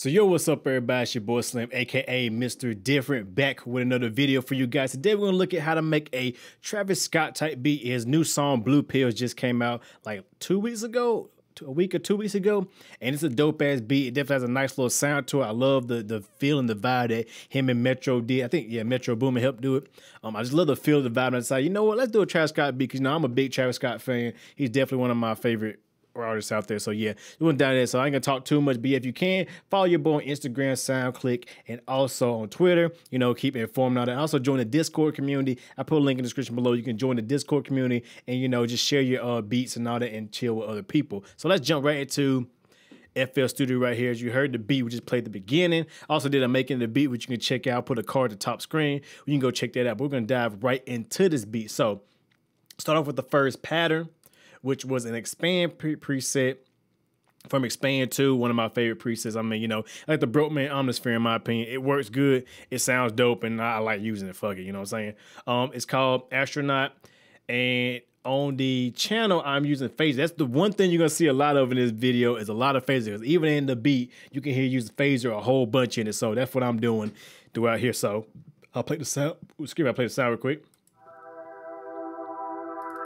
So yo, what's up everybody? It's your boy Slim, aka Mr. Different, back with another video for you guys. Today we're gonna look at how to make a Travis Scott type beat. His new song Blue Pills just came out like 2 weeks ago, a week or 2 weeks ago, and it's a dope ass beat. It definitely has a nice little sound to it. I love the feel and the vibe that him and Metro did. I think Metro Boomin helped do it. I just love the feel, the vibe, and I decided, you know what, let's do a Travis Scott beat because I'm a big Travis Scott fan. He's definitely one of my favorite artists out there. So yeah, we went down there. So I ain't gonna talk too much, but if you can, follow your boy on Instagram, SoundClick, and also on Twitter. You know, keep informed on that. Also join the Discord community. I put a link in the description below. You can join the Discord community and, you know, just share your beats and all that and chill with other people. So let's jump right into FL Studio right here. As you heard the beat, we just played the beginning. Also did a making the beat, which you can check out. Put a card at the top screen. You can go check that out. But we're gonna dive right into this beat. So start off with the first pattern, which was an expand preset from Expand 2, one of my favorite presets. I mean, you know, like the Brokeman Omnisphere, in my opinion. It works good, it sounds dope, and I like using it. Fuck it, you know what I'm saying? It's called Astronaut, and on the channel, I'm using phasers. That's the one thing you're gonna see a lot of in this video is a lot of phasers. Even in the beat, you can hear use phaser a whole bunch in it. So that's what I'm doing throughout here. So I'll play the sound. Excuse me, I'll play the sound real quick.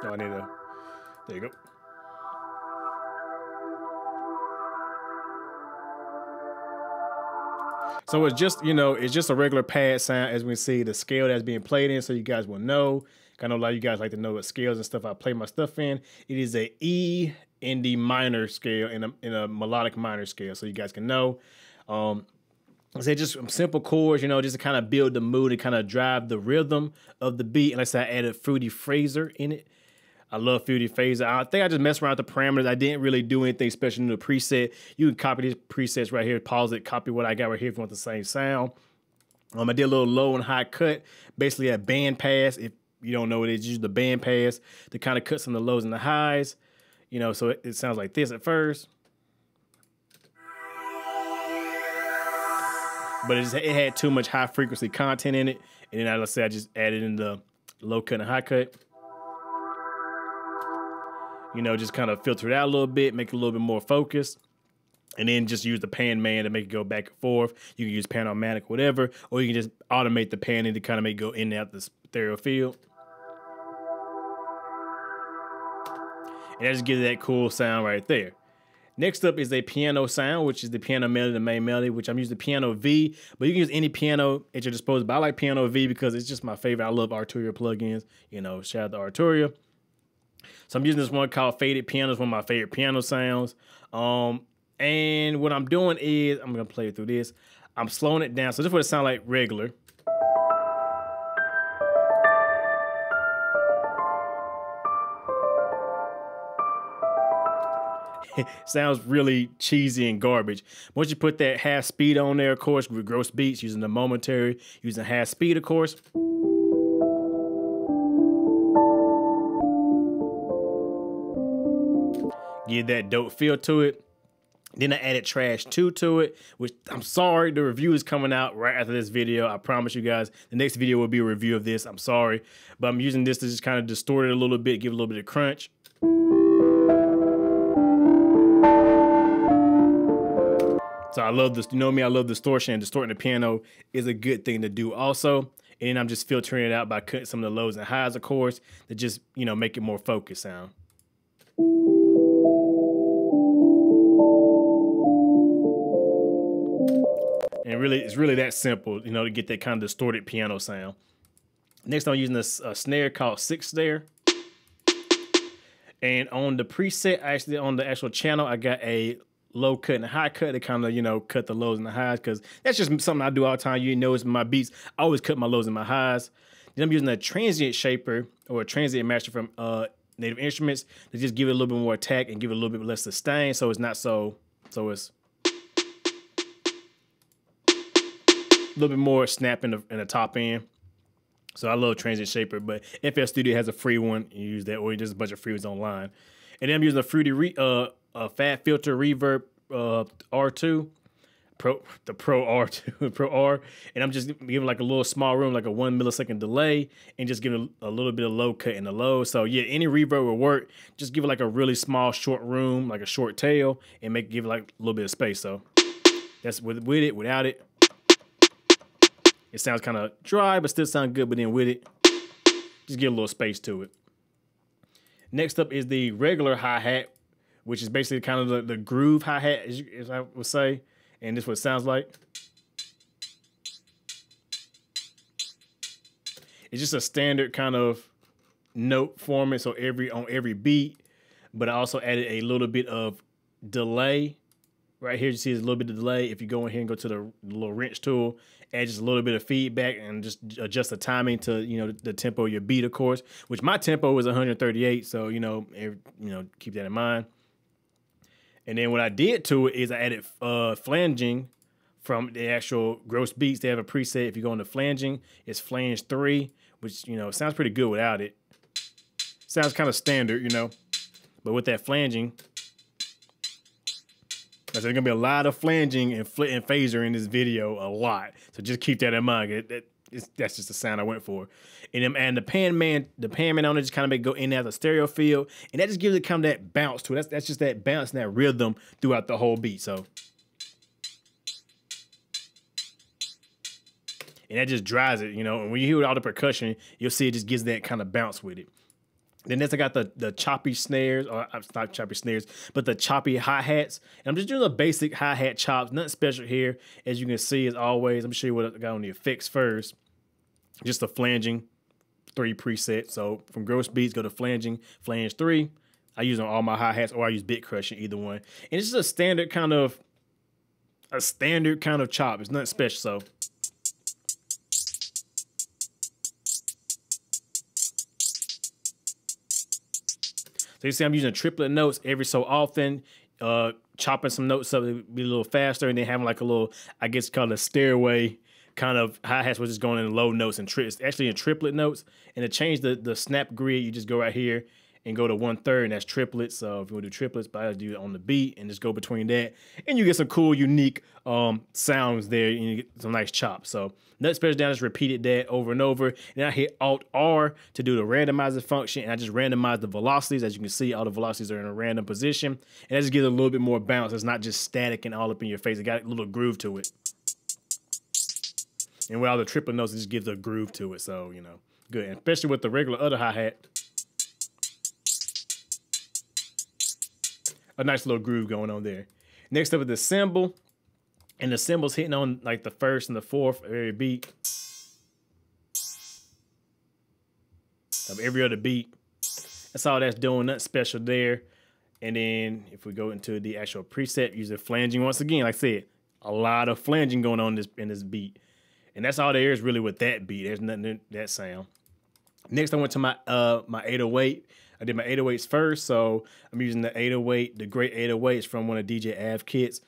Oh, I need to. There you go. So it's just, you know, it's just a regular pad sound. As we can see, the scale that's being played in, so you guys will know. I know a lot of you guys like to know what scales and stuff I play my stuff in. It is a E in the minor scale, in a melodic minor scale, so you guys can know. I say just simple chords, you know, just to kind of build the mood and kind of drive the rhythm of the beat. And like I said, I added Fruity Phaser in it. I love Fruity Phaser. I think I just messed around with the parameters. I didn't really do anything special in the preset. You can copy these presets right here, pause it, copy what I got right here if you want the same sound. I did a little low and high cut, basically a band pass. If you don't know what it is, use the band pass to kind of cut some of the lows and the highs. You know, so it sounds like this at first. But it had too much high frequency content in it. And then, let's say I just added in the low cut and high cut. You know, just kind of filter it out a little bit, make it a little bit more focused. And then just use the pan man to make it go back and forth. You can use Pan-O-Matic, whatever. Or you can just automate the panning to kind of make it go in and out the stereo field. And that just gives that cool sound right there. Next up is a piano sound, which is the piano melody, the main melody, which I'm using the piano V, but you can use any piano at your disposal. But I like piano V because it's just my favorite. I love Arturia plugins. You know, shout out to Arturia. So I'm using this one called Faded Piano. It's one of my favorite piano sounds. And what I'm doing is, I'm gonna play it through this. I'm slowing it down. So this is what it sounds like regular. Sounds really cheesy and garbage. Once you put that half speed on there, of course, with gross beats, using the momentary, using half speed, of course. Give that dope feel to it. Then I added Trash 2 to it, which I'm sorry, the review is coming out right after this video. I promise you guys, the next video will be a review of this. I'm sorry, but I'm using this to just kind of distort it a little bit, give it a little bit of crunch. So I love this, you know me, I love distortion, and distorting the piano is a good thing to do also. And then I'm just filtering it out by cutting some of the lows and highs, of course, to just, you know, make it more focused sound. And really, it's really that simple, you know, to get that kind of distorted piano sound. Next, I'm using this snare called 6 Snare. And on the preset, actually on the actual channel, I got a low cut and a high cut to kind of, you know, cut the lows and the highs, because that's just something I do all the time. You know, it's my beats. I always cut my lows and my highs. Then I'm using a transient shaper or a transient master from Native Instruments to just give it a little bit more attack and give it a little bit less sustain, so it's not so it's a little bit more snap in the top end. So I love Transient Shaper, but FL Studio has a free one. You use that, or there's a bunch of free ones online. And then I'm using a Fruity Fat Filter Reverb R2, the Pro R2, Pro R, and I'm just giving like a little small room, like a 1 millisecond delay, and just giving a little bit of low cut in the low. So yeah, any reverb will work. Just give it like a really small short room, like a short tail, and give it like a little bit of space. So That's with it. Without it, it sounds kind of dry, but still sound good. But then with it, just get a little space to it. Next up is the regular hi-hat, which is basically kind of the groove hi-hat, as I would say. And this is what it sounds like. It's just a standard kind of note format, so on every beat, but I also added a little bit of delay. Right here, you see there's a little bit of delay. If you go in here and go to the little wrench tool, add just a little bit of feedback and just adjust the timing to, you know, the tempo of your beat, of course, which my tempo is 138. So, you know, keep that in mind. And then what I did to it is I added flanging from the actual gross beats. They have a preset. If you go into flanging, it's flange 3, which, you know, sounds pretty good without it. Sounds kind of standard, you know, but with that flanging, there's going to be a lot of flanging and phaser in this video, a lot. So just keep that in mind. That's just the sound I went for. And the pan man on it just kind of go in as a stereo field, and that just gives it kind of that bounce to it. That's just that bounce and that rhythm throughout the whole beat. So, and that just drives it, you know. And when you hear all the percussion, you'll see it just gives that kind of bounce with it. Then next I got the choppy snares, or not choppy snares, but the choppy hi-hats. And I'm just doing the basic hi-hat chops, nothing special here. As you can see, as always, I'm gonna show you what I got on the effects first. Just the flanging 3 preset. So from gross beats, go to flanging, flange 3. I use on all my hi-hats, or I use bit crushing, either one. And it's just a standard kind of chop. It's nothing special. So you see I'm using triplet notes every so often, chopping some notes up to be a little faster, and then having like a little, I guess called a stairway kind of hi-hats, which is going in low notes, and it's actually in triplet notes. And to change the snap grid, you just go right here and go to 1/3, and that's triplets. So if you want to do triplets, but I do it on the beat and just go between that, and you get some cool, unique sounds there, and you get some nice chops. So nothing special down, just repeated that over and over. And I hit Alt-R to do the randomizer function, and I just randomize the velocities. As you can see, all the velocities are in a random position, and that just gives it a little bit more bounce. It's not just static and all up in your face. It got a little groove to it. And with all the triplet notes, it just gives a groove to it. So, you know, good. And especially with the regular other hi-hat, a nice little groove going on there. Next up is the cymbal. And the cymbal's hitting on like the first and the fourth of every beat. Of every other beat. That's all that's doing, nothing special there. And then if we go into the actual preset, using flanging once again, like I said, a lot of flanging going on in this beat. And that's all there is really with that beat. There's nothing in that sound. Next, I went to my 808. I did my 808s first, so I'm using the 808, the great 808s from one of DJ Av kits,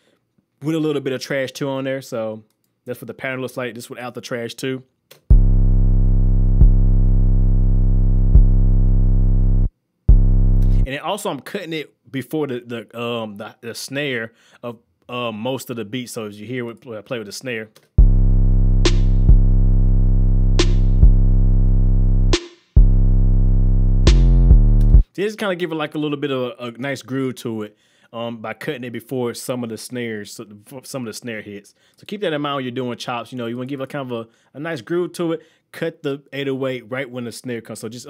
with a little bit of trash 2 on there. So that's what the pattern looks like. This without the trash 2. And then also I'm cutting it before the snare of most of the beats. So as you hear I play with the snare. Just kind of give it like a little bit of a nice groove to it by cutting it before some of the snares, some of the snare hits. So keep that in mind when you're doing chops. You know, you want to give it kind of a nice groove to it. Cut the 808 right when the snare comes. So just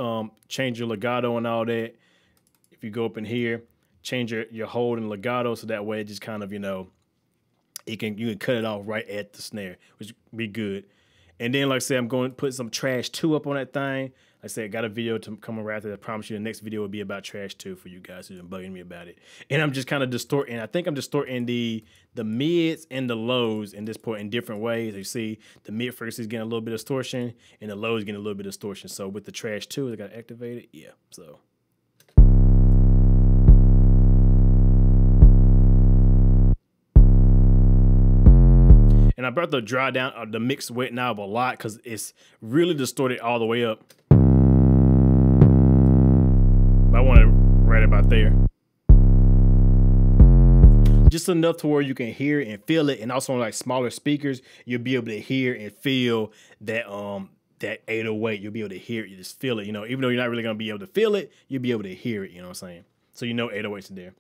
change your legato and all that. If you go up in here, change your hold and legato, so that way it just kind of, you know, you can cut it off right at the snare, which would be good. And then, like I said, I'm going to put some trash 2 up on that thing. Like I said, I got a video to come around after. I promise you the next video will be about trash 2 for you guys who've been bugging me about it. And I'm just kind of distorting. I think I'm distorting the mids and the lows in this point in different ways. You see, the mid frequency is getting a little bit of distortion, and the low is getting a little bit of distortion. So with the trash 2, I got to activate it. Yeah, so. And I brought the dry down, the mix wet knob a lot because it's really distorted all the way up. But I want it right about there. Just enough to where you can hear it and feel it. And also on like smaller speakers, you'll be able to hear and feel that that 808. You'll be able to hear it. You just feel it. You know, even though you're not really going to be able to feel it, you'll be able to hear it. You know what I'm saying? So you know 808's in there.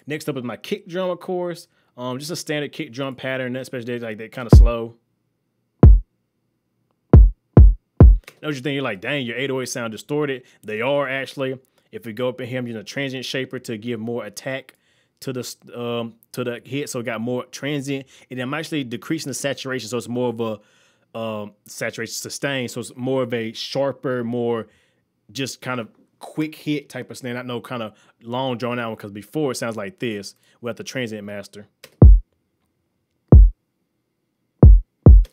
Next up is my kick drum, of course. Just a standard kick drum pattern, especially like that kind of slow. Know what you think? You're like, dang, your 808 sound distorted. They are actually. If we go up in here, I'm using a transient shaper to give more attack to the hit, so it got more transient, and I'm actually decreasing the saturation, so it's more of a saturation sustain, so it's more of a sharper, more just kind of quick hit type of snare, not no kind of long drawn out one, because before it sounds like this without the transient master.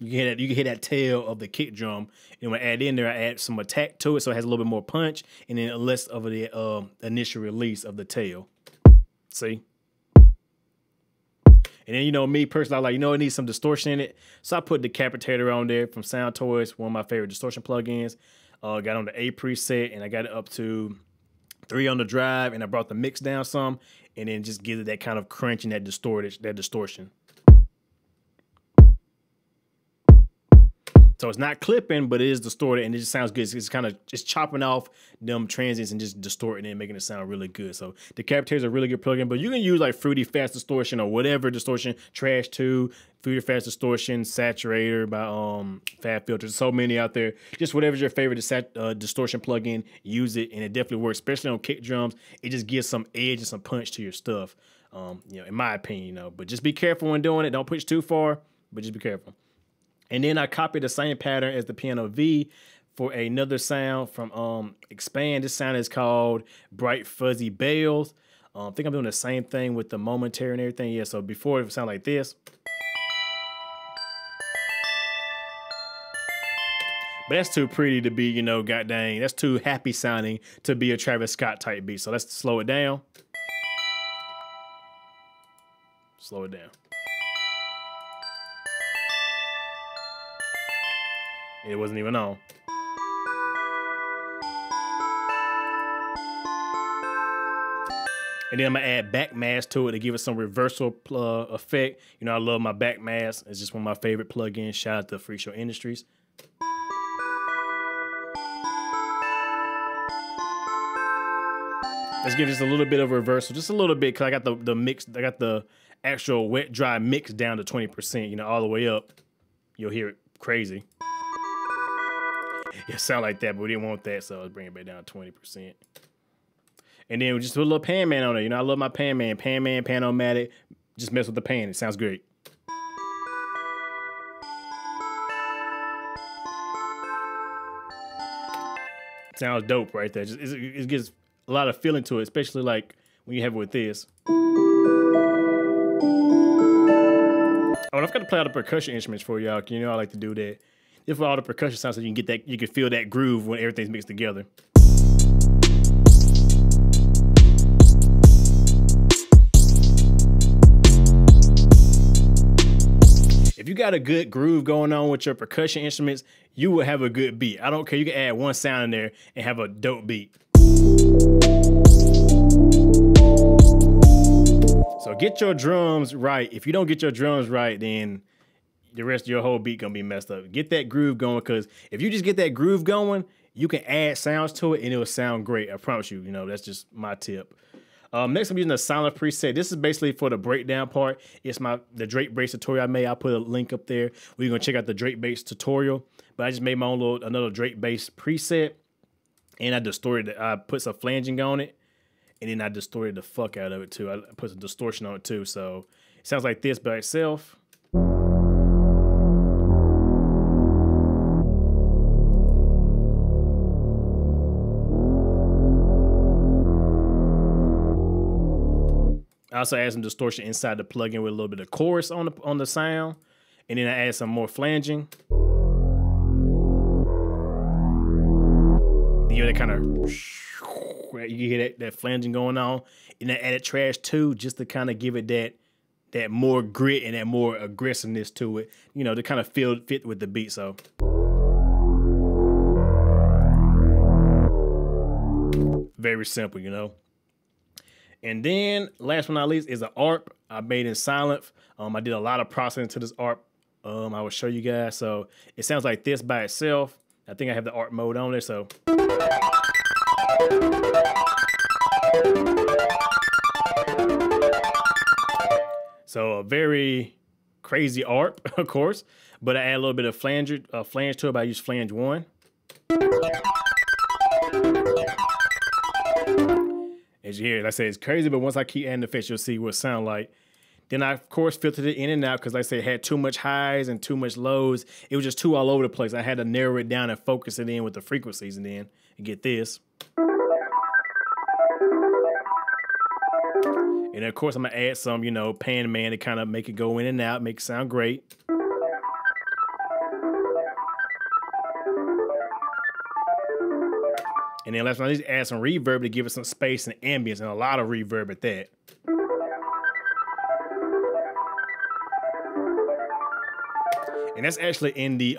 You can hear that tail of the kick drum. And when I add in there, I add some attack to it, so it has a little bit more punch, and then less of the initial release of the tail. See? And then, you know, me personally, I like, you know, it needs some distortion in it. So I put Decapitator on there from Sound Toys, one of my favorite distortion plugins. Got on the A preset, and I got it up to 3 on the drive, and I brought the mix down some, and then just give it that kind of crunch and that distortion. So it's not clipping, but it is distorted, and it just sounds good. It's kind of just chopping off them transients and just distorting it and making it sound really good. So Decapitator is a really good plugin, but you can use like Fruity Fast Distortion or whatever distortion, Trash 2, Fruity Fast Distortion, Saturator by Fab Filters. So many out there. Just whatever's your favorite distortion plugin, use it, and it definitely works, especially on kick drums. It just gives some edge and some punch to your stuff, you know, in my opinion, you know. But just be careful when doing it. Don't push too far, but just be careful. And then I copied the same pattern as the Piano V for another sound from Expand. This sound is called Bright Fuzzy Bells. I think I'm doing the same thing with the momentary and everything. Yeah, so before it would sound like this. But that's too pretty to be, you know, god dang. That's too happy sounding to be a Travis Scott type beat. So let's slow it down. Slow it down. It wasn't even on. And then I'm gonna add back mass to it to give it some reversal effect. You know, I love my back mass. It's just one of my favorite plugins. Shout out to Freak Show Industries. Let's give this a little bit of reversal, just a little bit, because I got the mix, I got the actual wet dry mix down to 20%. You know, all the way up, you'll hear it crazy. It sound like that, but we didn't want that, so let's bring it back down to 20%. And then we just put a little pan man on it. You know, I love my pan man, Pan-O-Matic. Just mess with the pan. It sounds great. Sounds dope right there. Just it gives a lot of feeling to it, especially like when you have it with this. Oh, I've got to play all the percussion instruments for y'all. You know I like to do that. If all the percussion sounds, so you can get that, you can feel that groove when everything's mixed together. If you got a good groove going on with your percussion instruments, you will have a good beat. I don't care. You can add one sound in there and have a dope beat. So get your drums right. If you don't get your drums right, then the rest of your whole beat gonna be messed up. Get that groove going, because if you just get that groove going, you can add sounds to it and it'll sound great. I promise you. You know, that's just my tip. Next, I'm using the silent preset. This is basically for the breakdown part. It's the Drake bass tutorial I made. I'll put a link up there where you're gonna check out the Drake bass tutorial. But I just made my own another Drake bass preset, and I distorted it. I put some flanging on it, and then I distorted the fuck out of it too. I put some distortion on it too, so it sounds like this by itself. I also add some distortion inside the plugin with a little bit of chorus on the sound, and then I add some more flanging. You hear that kind of, you hear that flanging going on, and I added Trash 2 just to kind of give it that more grit and that more aggressiveness to it. You know, to kind of fit with the beat. So. Very simple, you know. And then last but not least is an ARP I made in Silent. I did a lot of processing to this ARP. I will show you guys. So it sounds like this by itself. I think I have the ARP mode on there. So So a very crazy arp, of course, but I add a little bit of flange to it, but I use flange 1. As you hear, like I say, it's crazy, but once I keep adding the effects, you'll see what it sounds like. Then I, of course, filtered it in and out because, like I said, it had too much highs and too much lows. It was just too all over the place. I had to narrow it down and focus it in with the frequencies and then get this. And of course, I'm gonna add some, you know, pan man to kind of make it go in and out, make it sound great. And then last one, I just add some reverb to give it some space and ambience, and a lot of reverb at that. And that's actually in the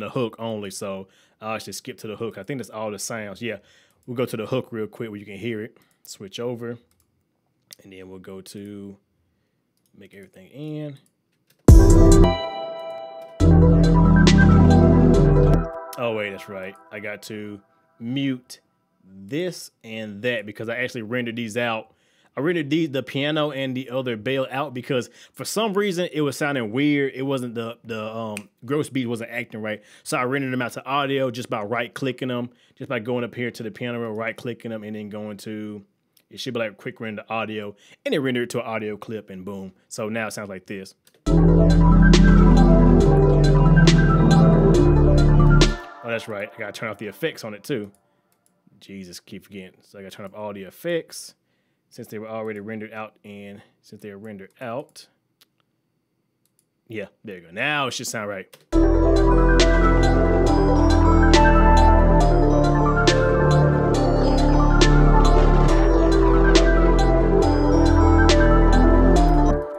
hook only. So I'll actually skip to the hook. I think that's all the sounds. Yeah, we'll go to the hook real quick where you can hear it. Switch over, and then we'll go to make everything in. Oh wait, that's right. I got to mute this and that because I actually rendered these out. I rendered the piano and the other bell out because for some reason it was sounding weird. It wasn't the gross beat wasn't acting right. So I rendered them out to audio just by right clicking them, just by going up here to the piano roll, right clicking them, and then going to, it should be like quick render audio, and it rendered it to an audio clip, and boom. So now it sounds like this. Oh, that's right. I gotta turn off the effects on it too. Jesus, keep forgetting. So I gotta turn off all the effects since they were already rendered out, and since they were rendered out. Yeah, there you go. Now it should sound right.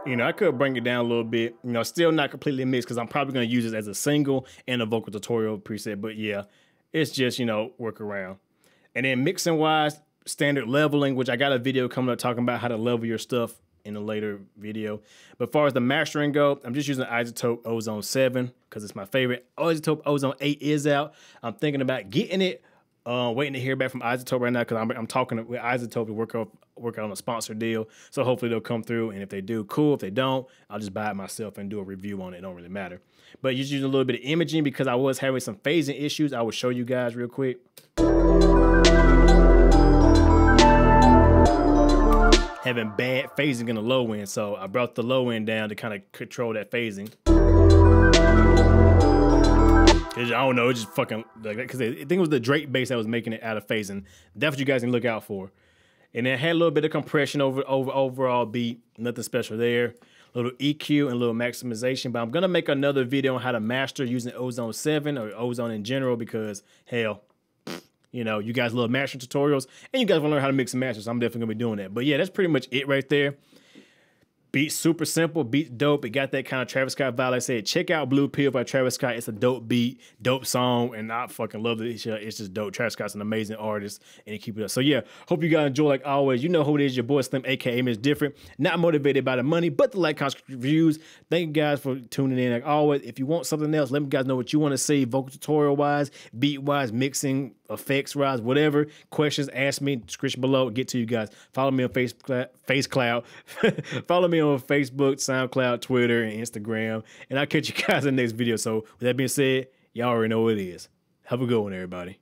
You know, I could bring it down a little bit, you know, still not completely mixed because I'm probably going to use it as a single and a vocal tutorial preset. But yeah, it's just, you know, work around. And then mixing wise, standard leveling, which I got a video coming up talking about how to level your stuff in a later video. But as far as the mastering go, I'm just using iZotope Ozone 7 because it's my favorite. iZotope Ozone 8 is out. I'm thinking about getting it. Waiting to hear back from iZotope right now because I'm talking with iZotope to work out on a sponsor deal. So hopefully they'll come through, and if they do, cool. If they don't, I'll just buy it myself and do a review on it. It don't really matter. But just using a little bit of imaging because I was having some phasing issues. I will show you guys real quick. Having bad phasing in the low end, so I brought the low end down to kind of control that phasing. I don't know, it just fucking like that because I think it was the Drake bass that was making it out of phasing. That's what you guys can look out for. And then had a little bit of compression over overall beat, nothing special there. A little EQ and a little maximization. But I'm gonna make another video on how to master using Ozone 7 or Ozone in general because hell, you know, you guys love mastering tutorials and you guys want to learn how to mix and master. So I'm definitely gonna be doing that. But yeah, that's pretty much it right there. Beat super simple, beat dope. It got that kind of Travis Scott vibe. Like I said, check out Blue Pill by Travis Scott. It's a dope beat, dope song, and I fucking love it. It's just dope. Travis Scott's an amazing artist, and he keep it up. So yeah, hope you guys enjoy like always. You know who it is, your boy Slim, aka MrDifferent. Not motivated by the money, but the like, comments, reviews. Thank you guys for tuning in. Like always, if you want something else, let me guys know what you want to see, vocal tutorial wise, beat wise, mixing, effects wise, whatever. Questions, ask me, description below. Get to you guys. Follow me on FaceCloud. Follow me on Facebook, SoundCloud, Twitter, and Instagram. And I'll catch you guys in the next video. So with that being said, y'all already know what it is. Have a good one, everybody.